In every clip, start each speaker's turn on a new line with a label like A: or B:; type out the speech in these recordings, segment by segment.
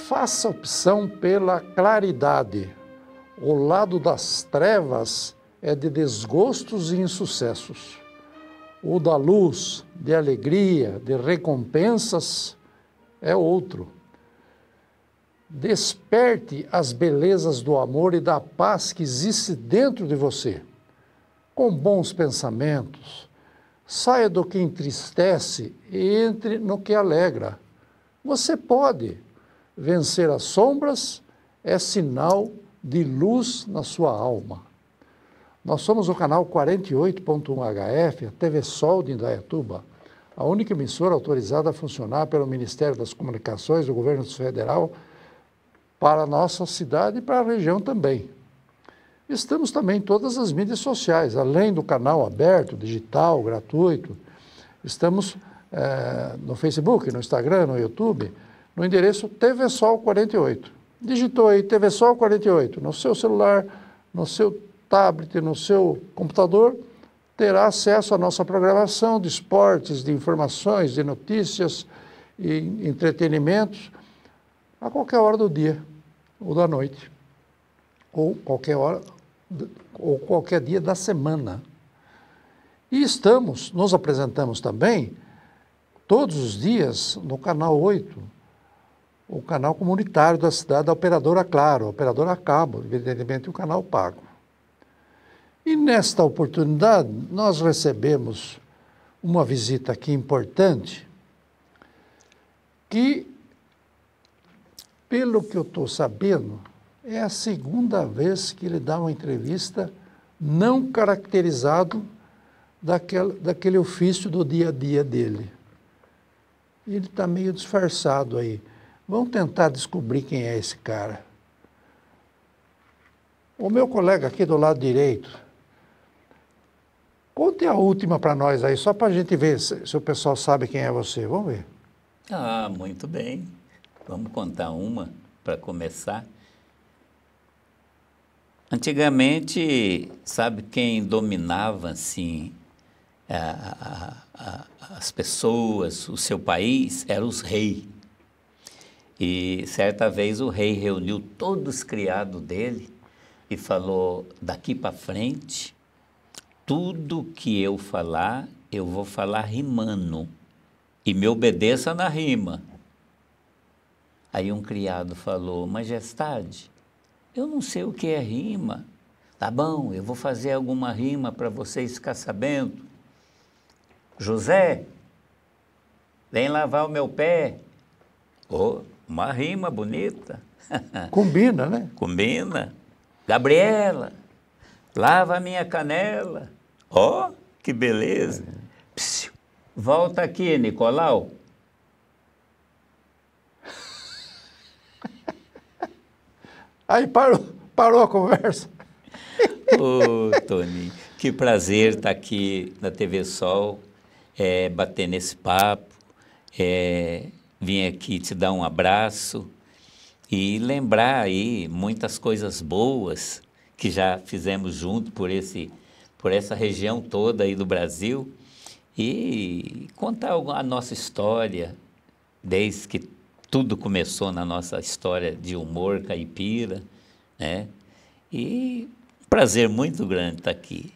A: faça opção pela claridade. O lado das trevas é de desgostos e insucessos. O da luz, de alegria, de recompensas, é outro. Desperte as belezas do amor e da paz que existe dentro de você. Com bons pensamentos, saia do que entristece e entre no que alegra. Você pode. Vencer as sombras é sinal de luz na sua alma. Nós somos o canal 48.1 HF, a TV Sol de Indaiatuba, a única emissora autorizada a funcionar pelo Ministério das Comunicações do Governo Federal para a nossa cidade e para a região também. Estamos também em todas as mídias sociais, além do canal aberto, digital, gratuito. Estamos no Facebook, no Instagram, no YouTube, no endereço TV Sol 48. Digitou aí TV Sol 48 no seu celular, no seu tablet, no seu computador, terá acesso à nossa programação de esportes, de informações, de notícias e entretenimentos a qualquer hora do dia ou da noite, ou qualquer hora, ou qualquer dia da semana. E nos apresentamos também todos os dias no canal 8, o canal comunitário da cidade, da operadora Claro, a operadora a cabo, evidentemente o canal pago. E nesta oportunidade nós recebemos uma visita aqui importante, que, pelo que eu estou sabendo, é a segunda vez que ele dá uma entrevista não caracterizado daquele ofício do dia a dia dele. Ele está meio disfarçado aí. Vamos tentar descobrir quem é esse cara. O meu colega aqui do lado direito, conte a última para nós aí, só para a gente ver se o pessoal sabe quem é você. Vamos ver.
B: Ah, muito bem. Vamos contar uma para começar. Antigamente, sabe quem dominava, assim, as pessoas, o seu país, eram os reis. E certa vez o rei reuniu todos os criados dele e falou: daqui para frente, tudo que eu falar, eu vou falar rimando, e me obedeça na rima. Aí um criado falou: majestade, eu não sei o que é rima. Tá bom, eu vou fazer alguma rima para vocês ficar sabendo. José, vem lavar o meu pé. Oh, uma rima bonita.
A: Combina, né?
B: Combina. Gabriela, lava a minha canela. Ó, que beleza. Psiu. Volta aqui, Nicolau.
A: Aí parou a conversa.
B: Ô, Toninho, que prazer estar aqui na TV Sol, bater nesse papo, vim aqui te dar um abraço e lembrar aí muitas coisas boas que já fizemos junto por essa região toda aí do Brasil e contar a nossa história, desde que tudo começou na nossa história de humor caipira, né? E prazer muito grande estar aqui.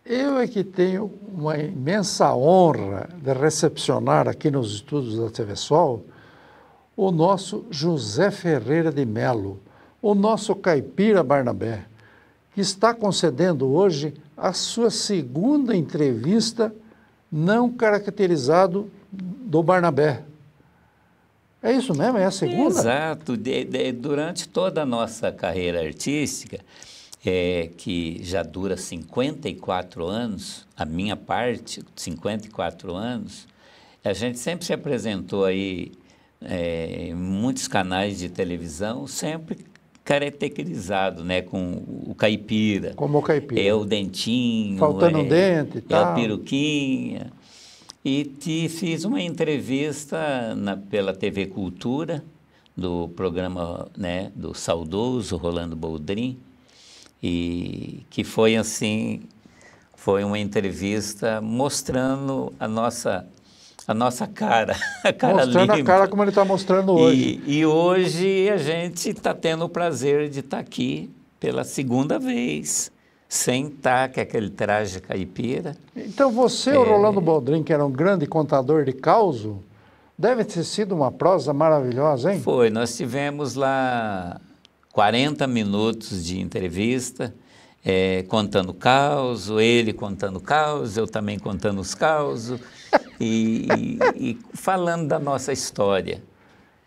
A: Eu é que tenho uma imensa honra de recepcionar aqui nos estúdios da TV Sol o nosso José Ferreira de Melo, o nosso caipira Barnabé, que está concedendo hoje a sua segunda entrevista não caracterizado do Barnabé. É isso mesmo? É a segunda?
B: Exato. Durante toda a nossa carreira artística, que já dura 54 anos, a minha parte, 54 anos, a gente sempre se apresentou aí em muitos canais de televisão, sempre caracterizado, né, com o caipira.
A: Como o caipira.
B: É o dentinho.
A: Faltando um dente e tal.
B: É a peruquinha. E te fiz uma entrevista pela TV Cultura, do programa, né, do saudoso Rolando Boldrin, e que foi assim, foi uma entrevista mostrando a nossa a nossa cara, a cara
A: Mostrando
B: limpa.
A: a cara como ele está mostrando hoje.
B: E hoje a gente está tendo o prazer de estar aqui pela segunda vez, sem estar com aquele traje caipira.
A: Então você, o Rolando Boldrin, que era um grande contador de causo, deve ter sido uma prosa maravilhosa, hein?
B: Foi, nós tivemos lá 40 minutos de entrevista, contando caos, ele contando caos, eu também contando os causos, e falando da nossa história.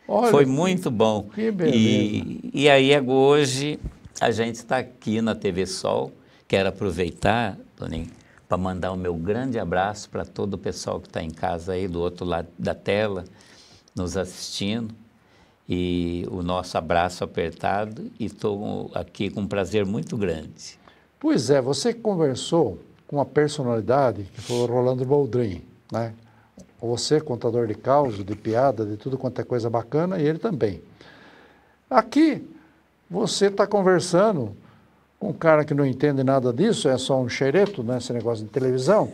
A: Olha,
B: foi muito bom.
A: Que beleza.
B: E aí hoje a gente está aqui na TV Sol. Quero aproveitar, Toninho, para mandar o meu grande abraço para todo o pessoal que está em casa aí do outro lado da tela, nos assistindo. E o nosso abraço apertado, e estou aqui com um prazer muito grande.
A: Pois é, você conversou com uma personalidade que foi o Rolando Boldrin, né? Você, contador de causos, de piada, de tudo quanto é coisa bacana, e ele também. Aqui, você está conversando com um cara que não entende nada disso, é só um xereto, né, esse negócio de televisão,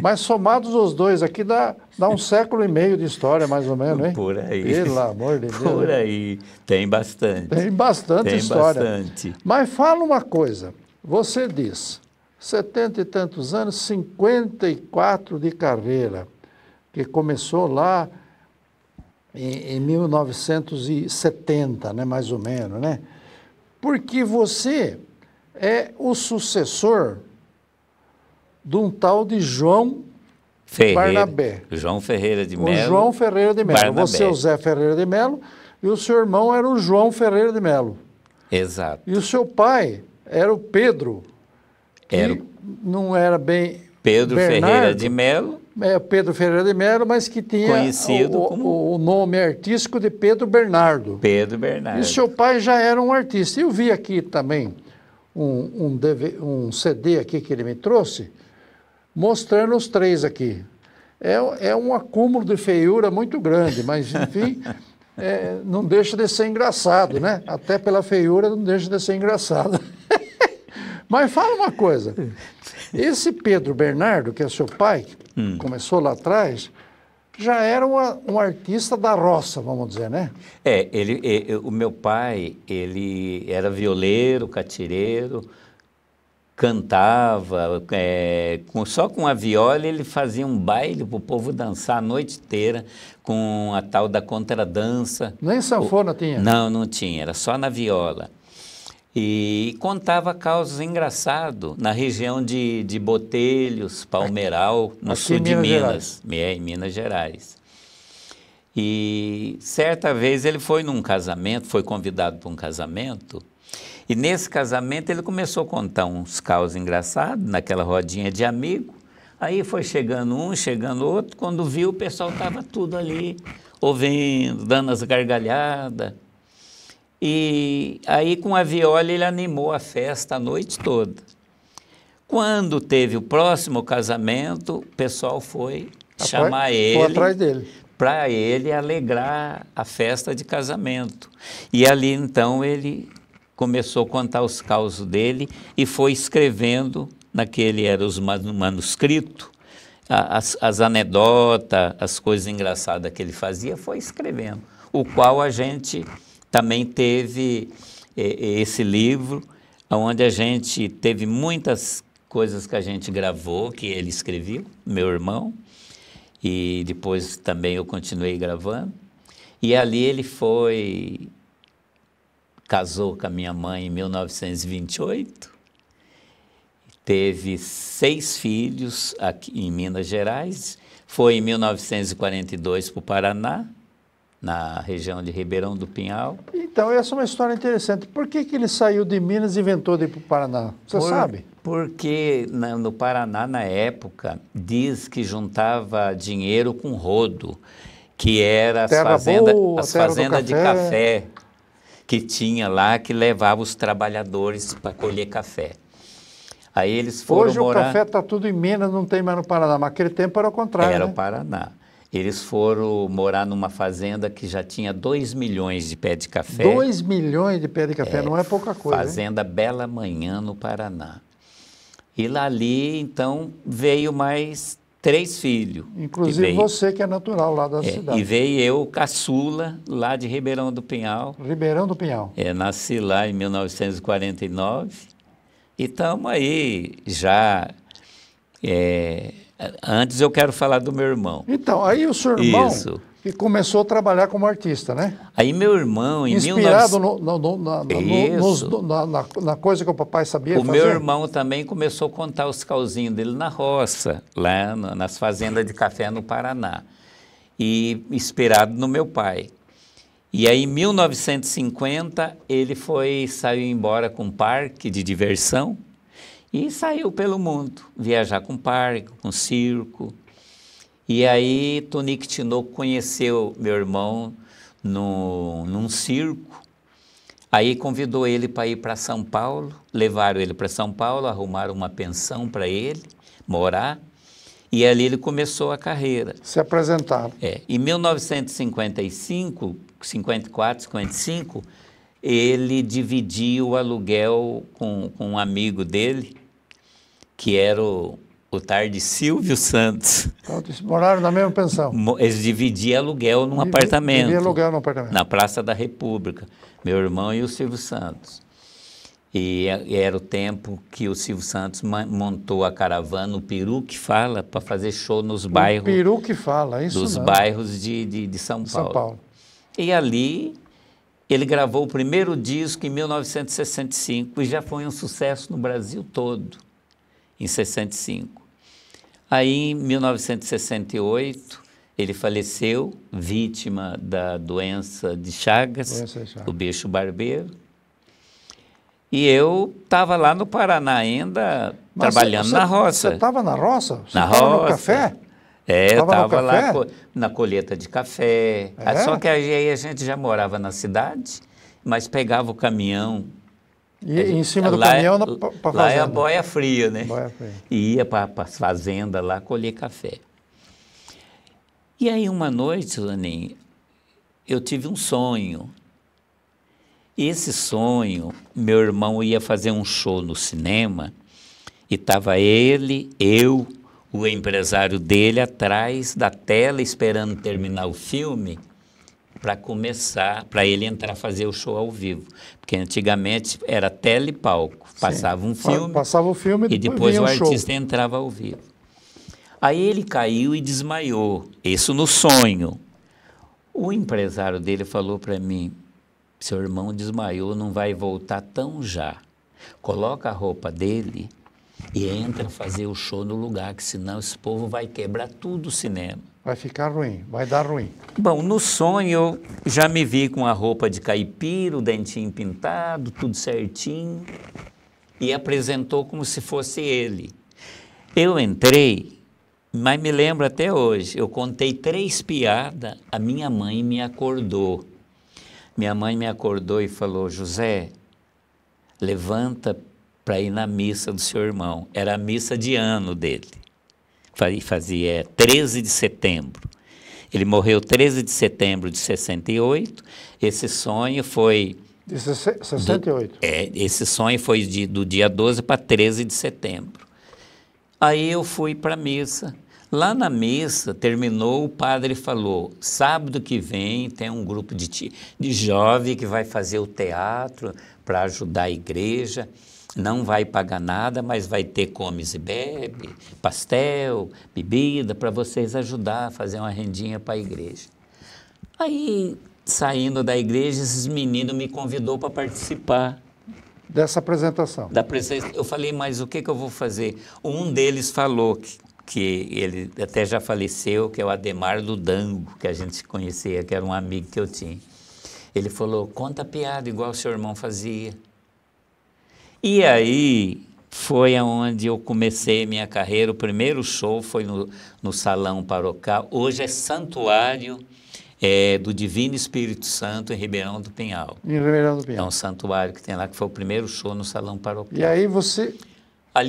A: mas somados os dois aqui dá 1,5 séculos de história, mais ou menos, hein?
B: Por aí.
A: Pelo amor de Deus.
B: Por aí. Tem bastante.
A: Tem bastante história.
B: Bastante.
A: Mas fala uma coisa, você diz, 70 e tantos anos, 54 de carreira, que começou lá em 1970, né, mais ou menos, né? Porque você é o sucessor de um tal de João
B: Ferreira,
A: Barnabé.
B: João Ferreira de Melo.
A: O João Ferreira de Melo.
B: Barnabé.
A: Você é o Zé Ferreira de Melo e o seu irmão era o João Ferreira de Melo.
B: Exato.
A: E o seu pai era o Pedro, que não era bem
B: Pedro
A: Bernardo,
B: Ferreira de Melo.
A: Pedro Ferreira de Melo, mas que tinha
B: conhecido como
A: o nome artístico de Pedro Bernardo.
B: Pedro Bernardo.
A: E seu pai já era um artista. Eu vi aqui também um CD aqui que ele me trouxe, mostrando os três aqui. É um acúmulo de feiura muito grande, mas, enfim, não deixa de ser engraçado, né? Até pela feiura não deixa de ser engraçado. Mas fala uma coisa, esse Pedro Bernardo, que é seu pai, começou lá atrás, já era um artista da roça, vamos dizer, né?
B: O meu pai, ele era violeiro, catireiro, cantava, só com a viola ele fazia um baile para o povo dançar a noite inteira, com a tal da contradança.
A: Nem sanfona tinha?
B: Não tinha, era só na viola. E contava causos engraçados na região de Botelhos, Palmeiral, no sul de Minas, em Minas Gerais. E certa vez ele foi num casamento, foi convidado para um casamento, e nesse casamento ele começou a contar uns causos engraçados, naquela rodinha de amigo. Aí foi chegando um, chegando outro, quando viu o pessoal estava tudo ali, ouvindo, dando as gargalhadas. E aí com a viola ele animou a festa a noite toda. Quando teve o próximo casamento, o pessoal foi chamar ele
A: atrás dele
B: para ele alegrar a festa de casamento. E ali então ele começou a contar os causos dele e foi escrevendo era os manuscritos, as anedotas, as coisas engraçadas que ele fazia, foi escrevendo, o qual a gente também teve esse livro, onde a gente teve muitas coisas que a gente gravou, que ele escreveu, meu irmão, e depois também eu continuei gravando. E ali ele casou com a minha mãe em 1928, teve 6 filhos aqui em Minas Gerais, foi em 1942 para o Paraná, na região de Ribeirão do Pinhal.
A: Então, essa é uma história interessante. Por que ele saiu de Minas e inventou de ir para o Paraná? Você sabe?
B: Porque no Paraná, na época, diz que juntava dinheiro com rodo, que era as fazendas de café que tinha lá, que levava os trabalhadores para colher café. Aí eles foram morar...
A: Hoje o café está tudo em Minas, não tem mais no Paraná, mas naquele tempo era o contrário,
B: Era
A: né?
B: o Paraná. Eles foram morar numa fazenda que já tinha 2 milhões de pé de café.
A: 2 milhões de pé de café, não é pouca coisa.
B: Fazenda Bela Manhã, no Paraná. E lá ali, então, veio mais 3 filhos.
A: Inclusive você que é natural lá da cidade.
B: E veio eu, caçula, lá de Ribeirão do Pinhal.
A: Ribeirão do Pinhal.
B: Nasci lá em 1949 e estamos aí já... antes eu quero falar do meu irmão.
A: Então, aí o seu irmão que começou a trabalhar como artista, né?
B: Aí meu irmão...
A: Inspirado na coisa que o papai sabia fazer?
B: O meu irmão também começou a contar os causinhos dele na roça, lá nas fazendas de café no Paraná. E inspirado no meu pai. E aí, em 1950, ele saiu embora com um parque de diversão e saiu pelo mundo, viajar com parque, com circo. E aí, Tonico Tinoco conheceu meu irmão num circo. Aí convidou ele para ir para São Paulo, levaram ele para São Paulo, arrumaram uma pensão para ele morar. E ali ele começou a carreira.
A: Se apresentaram.
B: Em 1955, 54, 55, ele dividiu o aluguel com um amigo dele, que era o tal de Silvio Santos.
A: Então, moraram na mesma pensão?
B: Eles dividiam aluguel num apartamento.
A: Dividiam aluguel num apartamento.
B: Na Praça da República. Meu irmão e o Silvio Santos. E era o tempo que o Silvio Santos montou a caravana, o Peru que fala, para fazer show nos bairros.
A: O Peru que fala, isso
B: dos
A: não.
B: bairros de São Paulo. E ali ele gravou o primeiro disco em 1965 e já foi um sucesso no Brasil todo, em 65. Aí, em 1968, ele faleceu, vítima da doença de Chagas, o bicho barbeiro. E eu estava lá no Paraná ainda, trabalhando na roça.
A: Você estava na roça? Você
B: na
A: roça?
B: No
A: café?
B: Eu estava lá na colheita de café. Só que aí a gente já morava na cidade, mas pegava o caminhão.
A: E em cima do caminhão para fazenda?
B: Lá é a boia fria, né?
A: Boia fria.
B: E ia para as fazendas lá colher café. E aí uma noite, Zanin, eu tive um sonho. Esse sonho, meu irmão ia fazer um show no cinema e estava ele, eu, o empresário dele atrás da tela esperando terminar o filme para começar, para ele entrar fazer o show ao vivo. Porque antigamente era tela e palco, passava um filme,
A: e
B: depois o artista entrava ao vivo. Aí ele caiu e desmaiou, isso no sonho. O empresário dele falou para mim: seu irmão desmaiou, não vai voltar tão já. Coloca a roupa dele e entra fazer o show no lugar, que senão esse povo vai quebrar tudo o cinema.
A: Vai ficar ruim, vai dar ruim.
B: Bom, no sonho eu já me vi com a roupa de caipira, o dentinho pintado, tudo certinho, e apresentou como se fosse ele. Eu entrei, mas me lembro até hoje, eu contei 3 piadas, a minha mãe me acordou. Minha mãe me acordou e falou: José, levanta para ir na missa do seu irmão. Era a missa de ano dele. Fazia 13 de setembro. Ele morreu 13 de setembro de 68. Esse sonho foi...
A: De 68?
B: Esse sonho foi do dia 12 para 13 de setembro. Aí eu fui para a missa. Lá na missa, terminou, o padre falou: sábado que vem tem um grupo de jovem que vai fazer o teatro para ajudar a igreja, não vai pagar nada, mas vai ter comes e bebe, pastel, bebida, para vocês ajudar a fazer uma rendinha para a igreja. Aí, saindo da igreja, esses meninos me convidou para participar.
A: Dessa apresentação?
B: Eu falei: mas o que eu vou fazer? Um deles falou que ele até já faleceu, que é o Ademar do Dango, que a gente conhecia, que era um amigo que eu tinha. Ele falou: conta piada igual o seu irmão fazia. E aí foi aonde eu comecei minha carreira. O primeiro show foi no Salão Parocal, hoje é Santuário do Divino Espírito Santo, em Ribeirão do Pinhal.
A: Em Ribeirão do Pinhal.
B: É um santuário que tem lá, que foi o primeiro show no Salão Parocal.
A: E aí você...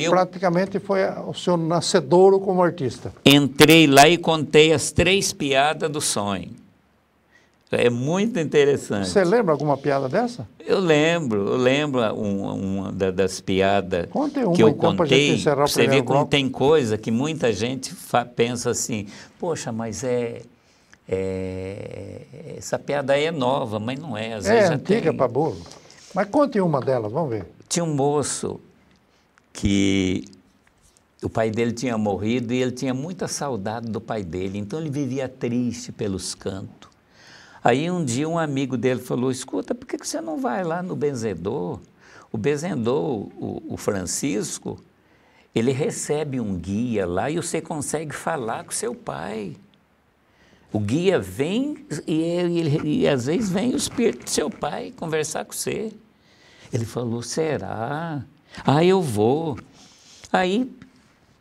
A: praticamente foi o seu nascedouro como artista.
B: Entrei lá e contei as 3 piadas do sonho. É muito interessante.
A: Você lembra alguma piada dessa?
B: Eu lembro uma das piadas
A: Conte uma,
B: que eu
A: então, pra gente
B: contei.
A: encerrar o
B: Você vê
A: primeiro
B: como
A: bloco.
B: tem coisa que muita gente pensa assim, poxa, mas essa piada aí é nova, mas não é. Às vezes já
A: Antiga
B: tem.
A: para burro. Mas conte uma delas, vamos ver.
B: Tinha um moço que o pai dele tinha morrido e ele tinha muita saudade do pai dele, então ele vivia triste pelos cantos. Aí um dia um amigo dele falou, escuta, por que você não vai lá no benzedor? O benzedor, o Francisco, ele recebe um guia lá e você consegue falar com seu pai. O guia vem e às vezes vem o espírito do seu pai conversar com você. Ele falou, será? Ah, eu vou. Aí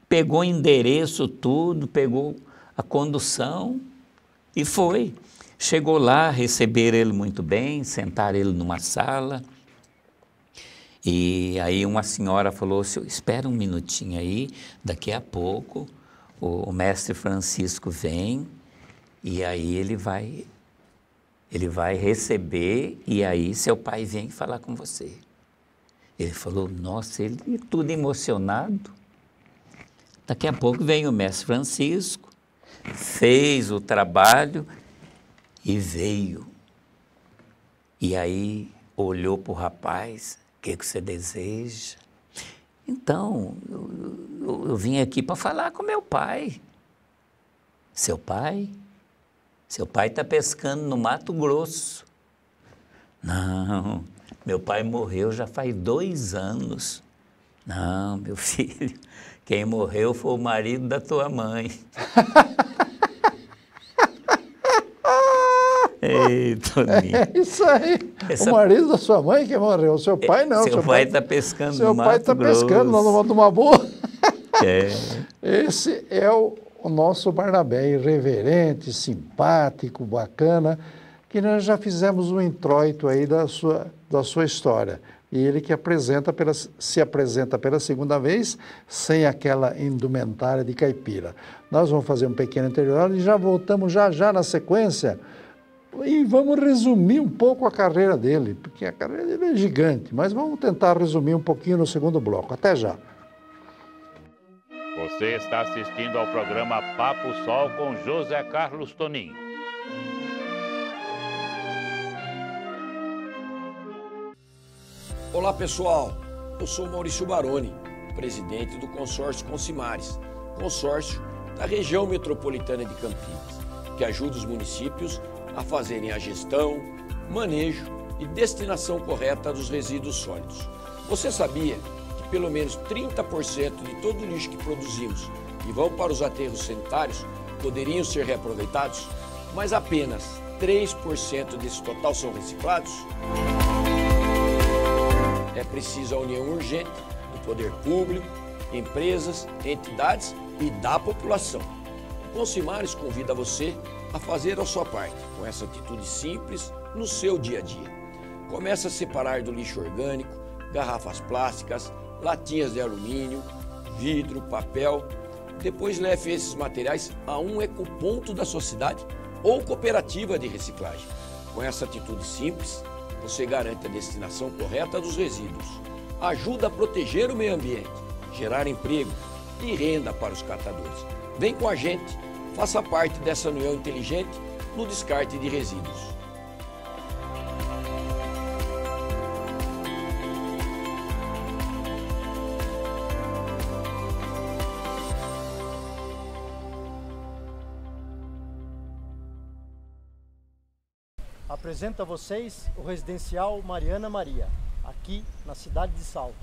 B: pegou o endereço, tudo, pegou a condução e foi. Chegou lá, receberam ele muito bem, sentaram ele numa sala. E aí uma senhora falou, espera um minutinho aí, daqui a pouco o mestre Francisco vem e aí ele vai receber e aí seu pai vem falar com você. Ele falou, nossa, ele tudo emocionado. Daqui a pouco vem o mestre Francisco, fez o trabalho e veio. E aí olhou para o rapaz, o que você deseja? Então, eu vim aqui para falar com meu pai. Seu pai? Seu pai está pescando no Mato Grosso. Não, meu pai morreu já faz 2 anos. Não, meu filho, quem morreu foi o marido da tua mãe. Ei, Toninho.
A: É isso aí. O marido da sua mãe que morreu. O seu pai não.
B: Seu pai está pescando no Mato Grosso.
A: Seu pai está pescando numa boa.
B: É.
A: Esse é o nosso Barnabé, irreverente, simpático, bacana, que nós já fizemos um introito aí da sua história. E ele que se apresenta pela segunda vez, sem aquela indumentária de caipira. Nós vamos fazer um pequeno intervalo e já voltamos já na sequência. E vamos resumir um pouco a carreira dele, porque a carreira dele é gigante, mas vamos tentar resumir um pouquinho no segundo bloco. Até já.
C: Você está assistindo ao programa Papo Sol com José Carlos Toninho.
D: Olá pessoal, eu sou Maurício Baroni, presidente do consórcio Consimares, consórcio da região metropolitana de Campinas, que ajuda os municípios a fazerem a gestão, manejo e destinação correta dos resíduos sólidos. Você sabia que pelo menos 30% de todo o lixo que produzimos e vão para os aterros sanitários poderiam ser reaproveitados, mas apenas 3% desse total são reciclados? É preciso a união urgente do poder público, empresas, entidades e da população. O Consimares convida você a fazer a sua parte, com essa atitude simples no seu dia a dia. Comece a separar do lixo orgânico, garrafas plásticas, latinhas de alumínio, vidro, papel. Depois leve esses materiais a um ecoponto da sua cidade ou cooperativa de reciclagem. Com essa atitude simples, você garante a destinação correta dos resíduos, ajuda a proteger o meio ambiente, gerar emprego e renda para os catadores. Vem com a gente, faça parte dessa união inteligente no descarte de resíduos.
E: Apresento a vocês o residencial Mariana Maria, aqui na cidade de Salto.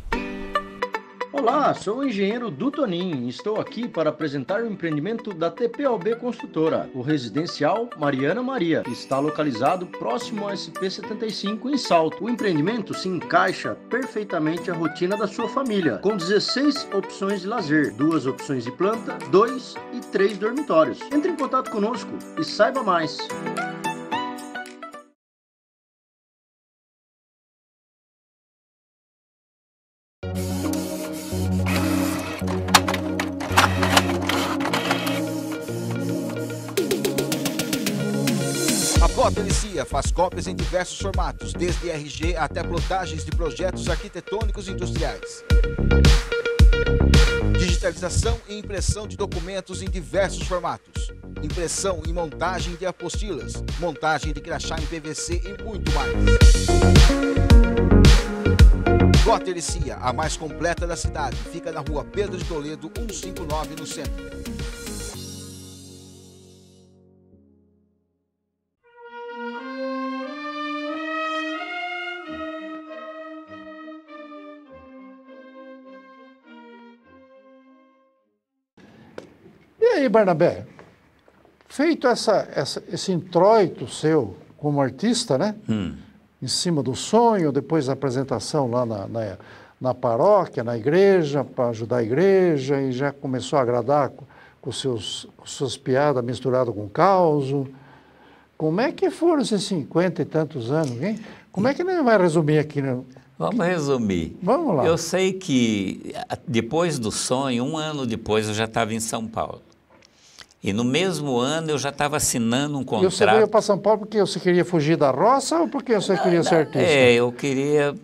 F: Olá, sou o engenheiro do Toninho e estou aqui para apresentar o empreendimento da TPOB Construtora, o residencial Mariana Maria, que está localizado próximo ao SP-75 em Salto. O empreendimento se encaixa perfeitamente à rotina da sua família, com 16 opções de lazer, 2 opções de planta, 2 e 3 dormitórios. Entre em contato conosco e saiba mais.
D: Após
G: Gotter & Cia faz cópias em diversos formatos, desde RG até plotagens de projetos arquitetônicos e industriais. Digitalização e impressão de documentos em diversos formatos. Impressão e montagem de apostilas, montagem de crachá em PVC e muito mais. Gotter & Cia, a mais completa da cidade, fica na rua Pedro de Toledo, 159, no centro.
A: E aí, Barnabé, feito esse introito seu como artista, né? Em cima do sonho, depois da apresentação lá na paróquia, na igreja, para ajudar a igreja, e já começou a agradar com suas piadas misturadas com caos. Como é que foram esses 50 e tantos anos, hein? Como é que ele vai resumir aqui, né?
B: Vamos resumir.
A: Vamos lá.
B: Eu sei que depois do sonho, um ano depois, eu já estava em São Paulo. E no mesmo ano eu já estava assinando um contrato.
A: E você veio para São Paulo porque você queria fugir da roça ou porque você queria ser artista?
B: Eu queria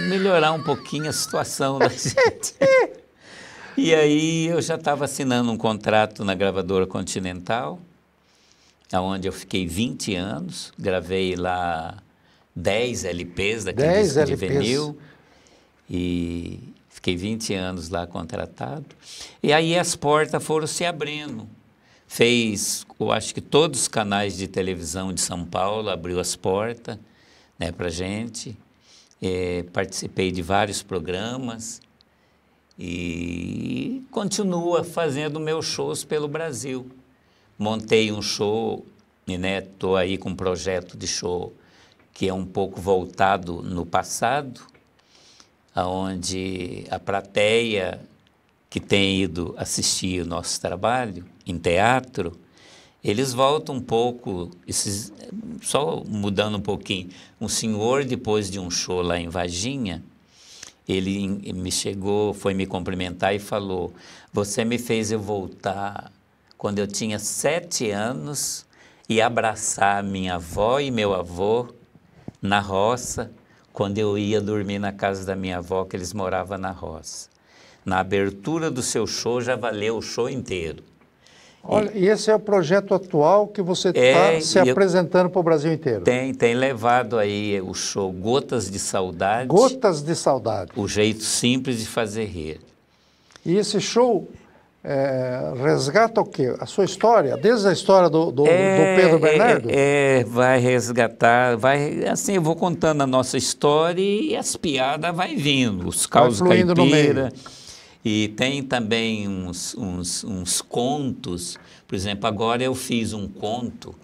B: melhorar um pouquinho a situação da gente. E aí eu já estava assinando um contrato na gravadora Continental, onde eu fiquei 20 anos, gravei lá 10 LPs daquele disco de vinil, e fiquei 20 anos lá contratado. E aí as portas foram se abrindo. Eu acho que todos os canais de televisão de São Paulo abriu as portas, né, para a gente. Participei de vários programas e continuo fazendo meus shows pelo Brasil. Montei um show e estou aí com um projeto de show que é um pouco voltado no passado, onde a plateia que tem ido assistir o nosso trabalho em teatro, eles voltam um pouco, só mudando um pouquinho. Um senhor, depois de um show lá em Varginha, ele foi me cumprimentar e falou: você me fez eu voltar quando eu tinha 7 anos e abraçar minha avó e meu avô na roça, quando eu ia dormir na casa da minha avó, que eles moravam na roça. Na abertura do seu show, já valeu o show inteiro.
A: Olha, e esse é o projeto atual que você está se apresentando para o Brasil inteiro?
B: Tem levado aí o show Gotas de Saudade.
A: Gotas de Saudade.
B: O jeito simples de fazer rir.
A: E esse show resgata o quê? A sua história? Desde a história do Pedro Bernardo?
B: Vai resgatar, assim, eu vou contando a nossa história e as piadas vai vindo, os causos caipira. E tem também uns contos. Por exemplo, agora eu fiz um conto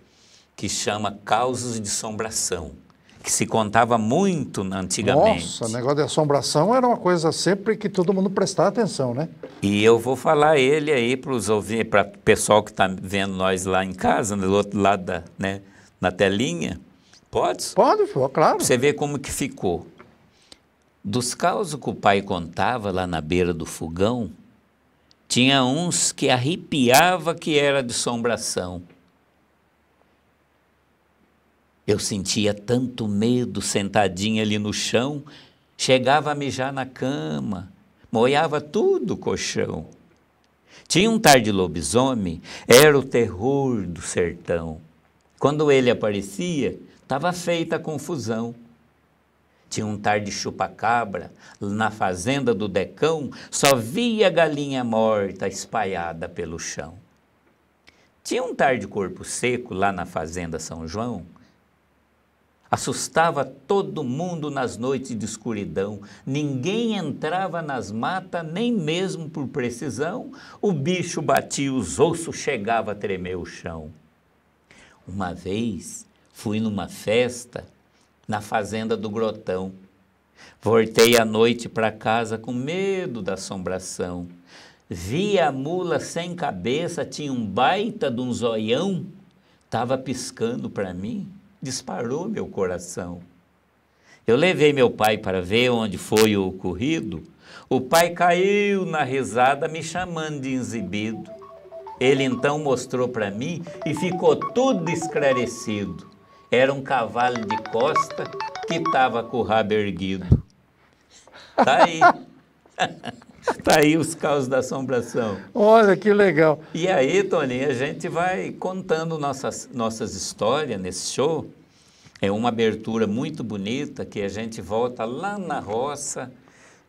B: que chama Causos de Assombração, que se contava muito antigamente.
A: Nossa, o negócio de assombração era uma coisa sempre que todo mundo prestava atenção, né?
B: E eu vou falar ele aí para o pessoal que está vendo nós lá em casa, do outro lado na telinha. Pode?
A: Pode, claro.
B: Pra você ver como que ficou. Dos causos que o pai contava lá na beira do fogão, tinha uns que arrepiava que era de assombração. Eu sentia tanto medo sentadinha ali no chão, chegava a mijar na cama, molhava tudo o colchão. Tinha um tal de lobisomem, era o terror do sertão. Quando ele aparecia, estava feita a confusão. Tinha um tal de chupa-cabra, na fazenda do Decão, só via galinha morta espalhada pelo chão. Tinha um tal de corpo seco, lá na fazenda São João, assustava todo mundo nas noites de escuridão. Ninguém entrava nas matas, nem mesmo por precisão. O bicho batia os ossos, chegava a tremer o chão. Uma vez, fui numa festa na fazenda do Grotão. Voltei à noite para casa com medo da assombração. Vi a mula sem cabeça, tinha um baita de um zoião, estava piscando para mim. Disparou meu coração. Eu levei meu pai para ver onde foi o ocorrido. O pai caiu na risada, me chamando de exibido. Ele então mostrou para mim e ficou tudo esclarecido. era um cavalo de costa que estava com o rabo erguido. Tá aí. Tá aí os causos da assombração.
A: Olha, que legal.
B: E aí, Tony, a gente vai contando nossas histórias nesse show. É uma abertura muito bonita que a gente volta lá na roça,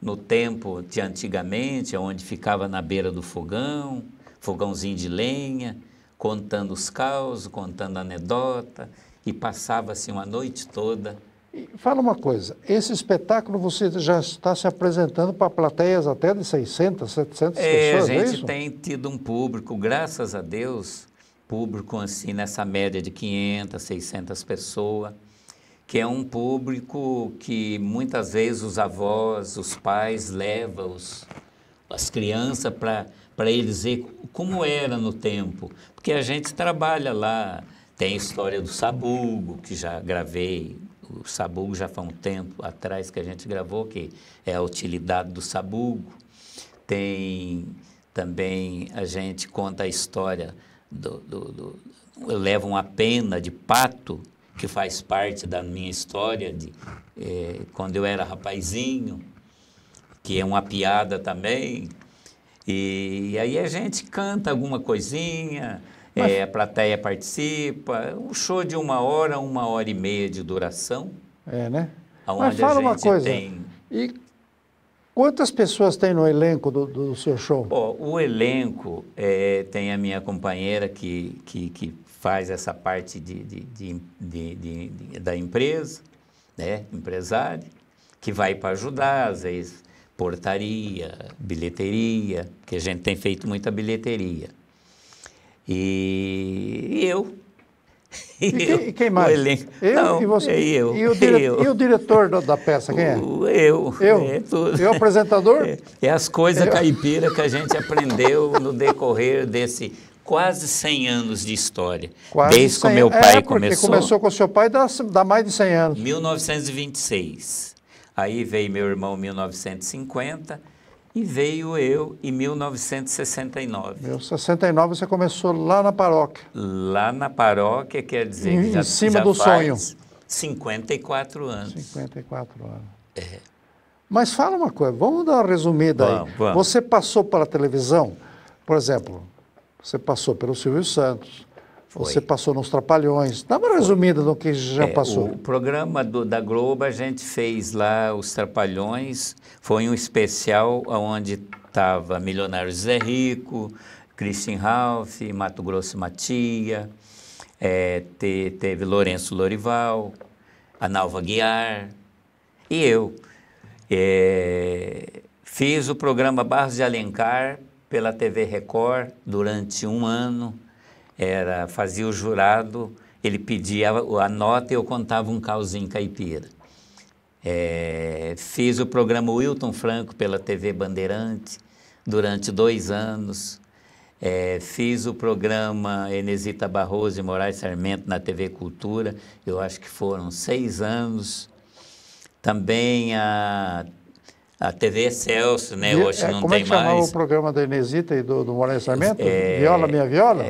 B: no tempo de antigamente, onde ficava na beira do fogão, fogãozinho de lenha, contando os causos, contando anedota, e passava-se uma noite toda.
A: E fala uma coisa, esse espetáculo você já está se apresentando para plateias até de 600, 700 pessoas,
B: A
A: é
B: gente
A: isso?
B: tem tido um público, graças a Deus, público assim nessa média de 500, 600 pessoas, que é um público que muitas vezes os avós, os pais levam as crianças para eles ver como era no tempo, porque a gente trabalha lá, tem a história do sabugo, que já gravei. O sabugo já faz um tempo atrás que a gente gravou, que é a utilidade do sabugo. Tem também, a gente conta a história eu levo uma pena de pato, que faz parte da minha história, quando eu era rapazinho, que é uma piada também. E aí a gente canta alguma coisinha, a plateia participa, um show de 1 hora e meia de duração.
A: É, né?
B: Mas
A: fala uma coisa, e quantas pessoas tem no elenco do seu show?
B: O elenco tem a minha companheira que faz essa parte da empresa, né? Empresário, que vai para ajudar, às vezes, portaria, bilheteria, que a gente tem feito muita bilheteria. E eu.
A: E quem mais?
B: O elenco.
A: Eu
B: Não,
A: e você?
B: eu.
A: E o diretor da peça, quem é?
B: Eu.
A: E o apresentador?
B: É as coisas caipiras que a gente aprendeu no decorrer desse quase 100 anos de história. Desde que o meu pai começou.
A: Começou com o seu pai dá mais de 100 anos.
B: 1926. Aí veio meu irmão em 1950 e veio eu em 1969.
A: Em 1969 você começou lá na paróquia.
B: Lá na paróquia, quer dizer que
A: em cima do sonho.
B: 54 anos.
A: 54 anos. Mas fala uma coisa, vamos dar uma resumida aí.
B: Vamos.
A: Você passou pela televisão, por exemplo, você passou pelo Silvio Santos, você passou nos Trapalhões. Dá uma resumida do que já passou.
B: O programa da Globo, a gente fez lá os Trapalhões, foi um especial onde estava Milionário Zé Rico, Christian Ralph, Mato Grosso e Matia, teve Lourenço Lorival, a Nalva Guiar e eu. Fiz o programa Barros de Alencar pela TV Record durante 1 ano. Fazia o jurado, ele pedia a nota e eu contava um causinho caipira. Fiz o programa Wilton Franco pela TV Bandeirante durante 2 anos. Fiz o programa Enesita Barroso e Moraes Sarmento na TV Cultura, eu acho que foram 6 anos. Também a TV Excelsior, né? Hoje não tem mais.
A: Como é que chamava o programa da Inesita e do Moraes Sarmento? Viola Minha Viola?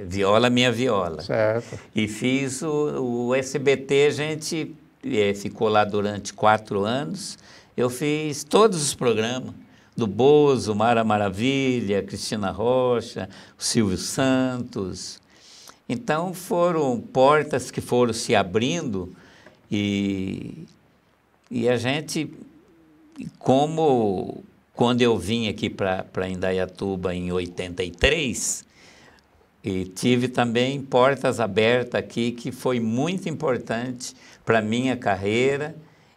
B: Viola Minha Viola.
A: Certo.
B: E fiz o SBT, a gente ficou lá durante 4 anos. Eu fiz todos os programas, do Bozo, Mara Maravilha, Cristina Rocha, o Silvio Santos. Então foram portas que foram se abrindo e a gente... Quando eu vim aqui para Indaiatuba em 83, e tive também portas abertas aqui, que foi muito importante para a minha carreira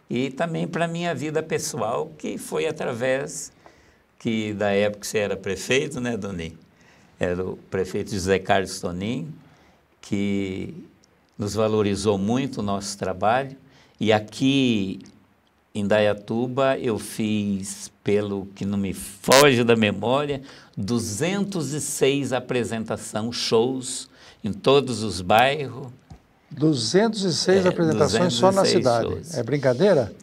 B: e também para a minha vida pessoal, que foi através da época que você era prefeito, né, Doninho? Era o prefeito José Carlos Tonin, que nos valorizou muito o nosso trabalho. E aqui em Indaiatuba eu fiz, pelo que não me foge da memória, 206 apresentações, shows em todos os bairros.
A: 206 apresentações só na cidade.
B: Shows.
A: É brincadeira?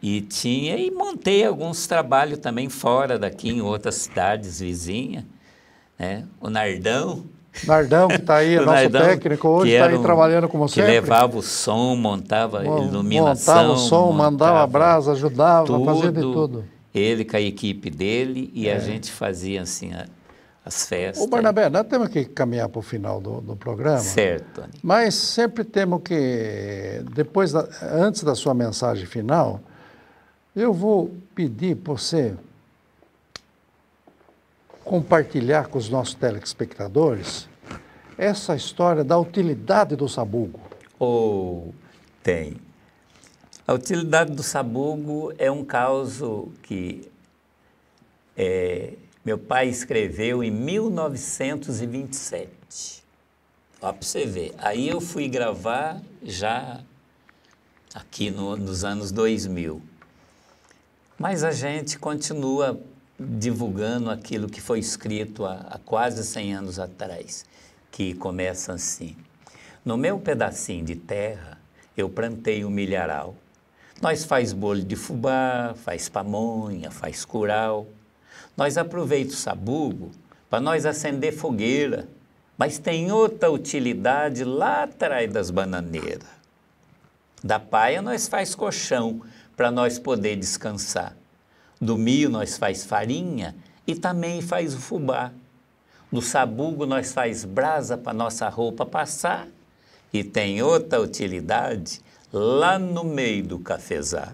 B: E montei alguns trabalhos também fora daqui, em outras cidades vizinhas, né? O Nardão.
A: Nardão, que está aí,
B: O
A: nosso
B: Nardão,
A: técnico hoje,
B: que
A: está
B: era
A: aí trabalhando como
B: que
A: sempre.
B: levava o som, montava a iluminação.
A: Montava o som, mandava brasa, ajudava, fazia de tudo.
B: Ele com a equipe dele e a gente fazia assim as festas.
A: Ô Barnabé, nós temos que caminhar para o final do programa.
B: Certo, Tony.
A: Mas sempre temos que, antes da sua mensagem final, eu vou pedir para você compartilhar com os nossos telespectadores essa história da utilidade do sabugo.
B: Tem. A utilidade do sabugo é um caso que meu pai escreveu em 1927. Ó, para você ver. Aí eu fui gravar já aqui nos anos 2000. Mas a gente continua divulgando aquilo que foi escrito há quase 100 anos atrás, que começa assim. No meu pedacinho de terra, eu plantei um milharal. Nós faz bolo de fubá, faz pamonha, faz curau. Nós aproveita o sabugo para nós acender fogueira, mas tem outra utilidade lá atrás das bananeiras. Da paia nós faz colchão para nós poder descansar. Do milho nós faz farinha e também faz o fubá. No sabugo nós faz brasa para nossa roupa passar e tem outra utilidade lá no meio do cafezal.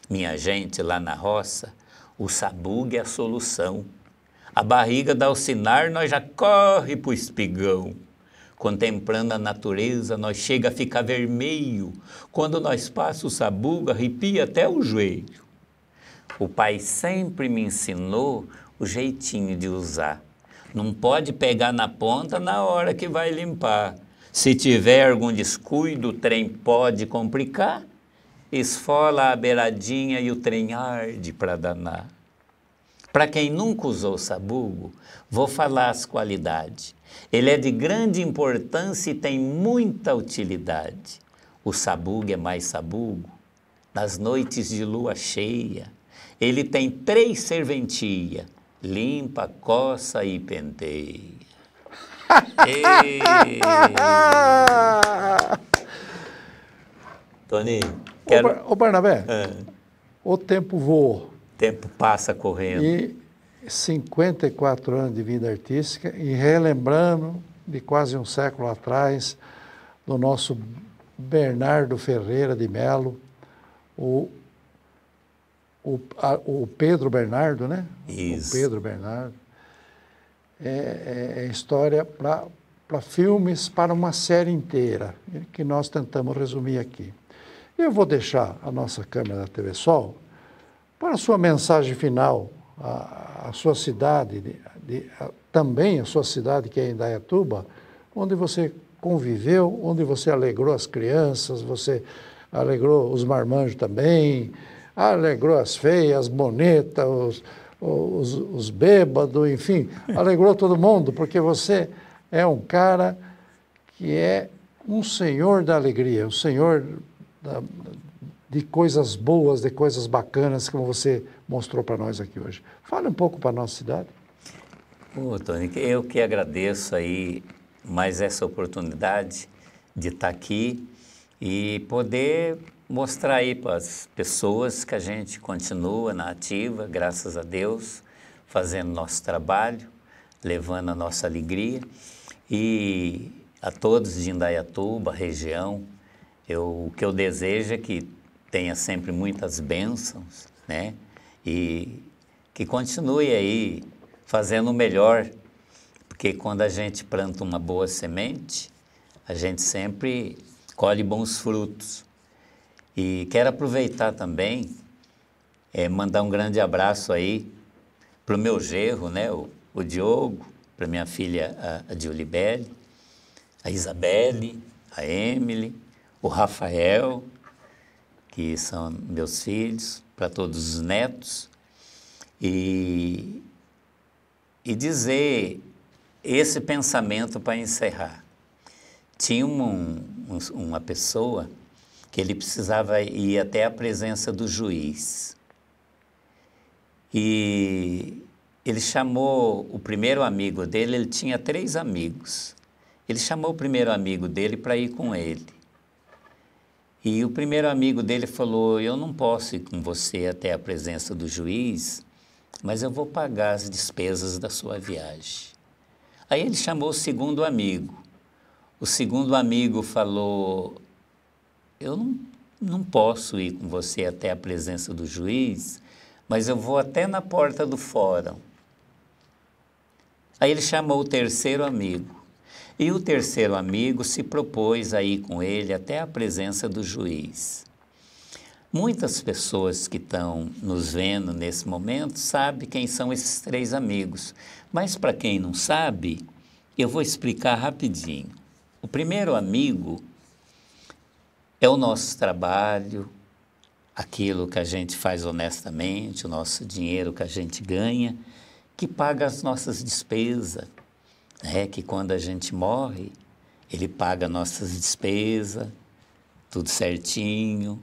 B: Minha gente, lá na roça, o sabugo é a solução. A barriga dá o sinar, nós já corre pro espigão. Contemplando a natureza, nós chega a ficar vermelho. Quando nós passa o sabugo, arrepia até o joelho. O pai sempre me ensinou o jeitinho de usar. Não pode pegar na ponta na hora que vai limpar. Se tiver algum descuido, o trem pode complicar. Esfola a beiradinha e o trem arde para danar. Para quem nunca usou sabugo, vou falar as qualidades. Ele é de grande importância e tem muita utilidade. O sabugo é mais sabugo nas noites de lua cheia. Ele tem 3 serventias, limpa, coça e penteia. Toninho, quero...
A: Ô Barnabé, o tempo voou.
B: O tempo passa correndo.
A: E 54 anos de vida artística e relembrando de quase um século atrás do nosso Bernardo Ferreira de Melo, o Pedro Bernardo, né?
B: Isso.
A: O Pedro Bernardo. É história para filmes, para uma série inteira, que nós tentamos resumir aqui. Eu vou deixar a nossa câmera da TV Sol para a sua mensagem final, a sua cidade, também a sua cidade, que é Indaiatuba, onde você conviveu, onde você alegrou as crianças, você alegrou os marmanjos também, alegrou as feias, as bonetas, os bêbados, enfim, alegrou todo mundo, porque você é um cara que é um senhor da alegria, um senhor de coisas boas, de coisas bacanas, como você mostrou para nós aqui hoje. Fale um pouco para a nossa cidade.
B: Tony, eu que agradeço aí mais essa oportunidade de estar aqui e poder mostrar aí para as pessoas que a gente continua na ativa, graças a Deus, fazendo nosso trabalho, levando a nossa alegria. E a todos de Indaiatuba, região, o que eu desejo é que tenha sempre muitas bênçãos, né? E que continue aí fazendo o melhor, porque quando a gente planta uma boa semente, a gente sempre colhe bons frutos. E quero aproveitar também, mandar um grande abraço aí para o meu genro, né, o Diogo, para minha filha a Diolibele, a Isabelle, a Emily, o Rafael, que são meus filhos, para todos os netos, e dizer esse pensamento para encerrar. Tinha uma pessoa que ele precisava ir até a presença do juiz. E ele chamou o primeiro amigo dele, ele tinha 3 amigos. Ele chamou o primeiro amigo dele para ir com ele. E o primeiro amigo dele falou, eu não posso ir com você até a presença do juiz, mas eu vou pagar as despesas da sua viagem. Aí ele chamou o segundo amigo. O segundo amigo falou, eu não posso ir com você até a presença do juiz, mas eu vou até na porta do fórum. Aí ele chamou o terceiro amigo. E o terceiro amigo se propôs a ir com ele até a presença do juiz. Muitas pessoas que estão nos vendo nesse momento sabem quem são esses 3 amigos. Mas para quem não sabe, eu vou explicar rapidinho. O primeiro amigo é o nosso trabalho, aquilo que a gente faz honestamente, o nosso dinheiro que a gente ganha, que paga as nossas despesas. Que quando a gente morre, ele paga nossas despesas, tudo certinho.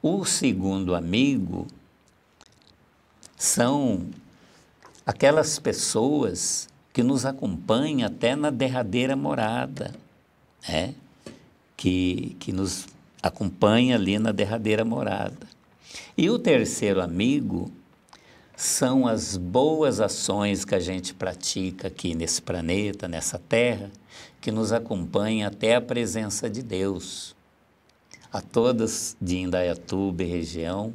B: O segundo amigo são aquelas pessoas que nos acompanham até na derradeira morada, que nos acompanha ali na derradeira morada. E o terceiro amigo são as boas ações que a gente pratica aqui nesse planeta, nessa terra, que nos acompanha até a presença de Deus. A todas de Indaiatuba e região,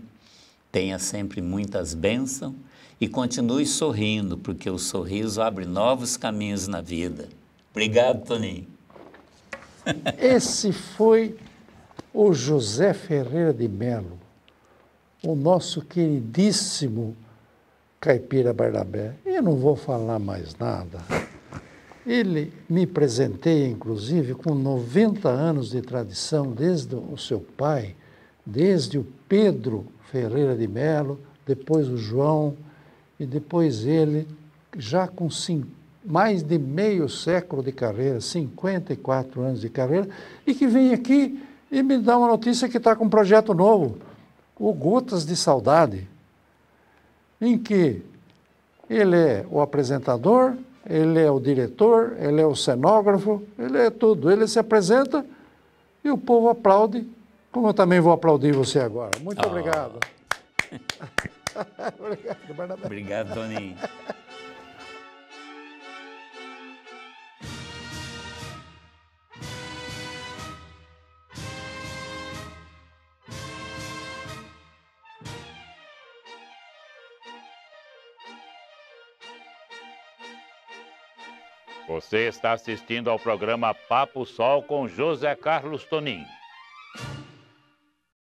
B: tenha sempre muitas bênçãos e continue sorrindo, porque o sorriso abre novos caminhos na vida. Obrigado, Toninho.
A: Esse foi o José Ferreira de Melo, o nosso queridíssimo Caipira Barnabé. Eu não vou falar mais nada. Ele me presenteia, inclusive, com 90 anos de tradição, desde o seu pai, desde o Pedro Ferreira de Melo, depois o João, e depois ele, já com mais de meio século de carreira, 54 anos de carreira, e que vem aqui e me dá uma notícia que está com um projeto novo, o Gotas de Saudade, em que ele é o apresentador, ele é o diretor, ele é o cenógrafo, ele é tudo. Ele se apresenta e o povo aplaude, como eu também vou aplaudir você agora. Muito obrigado.
B: Obrigado, Barnabé. Obrigado, Toninho.
C: Você está assistindo ao programa Papo Sol com José Carlos Toninho.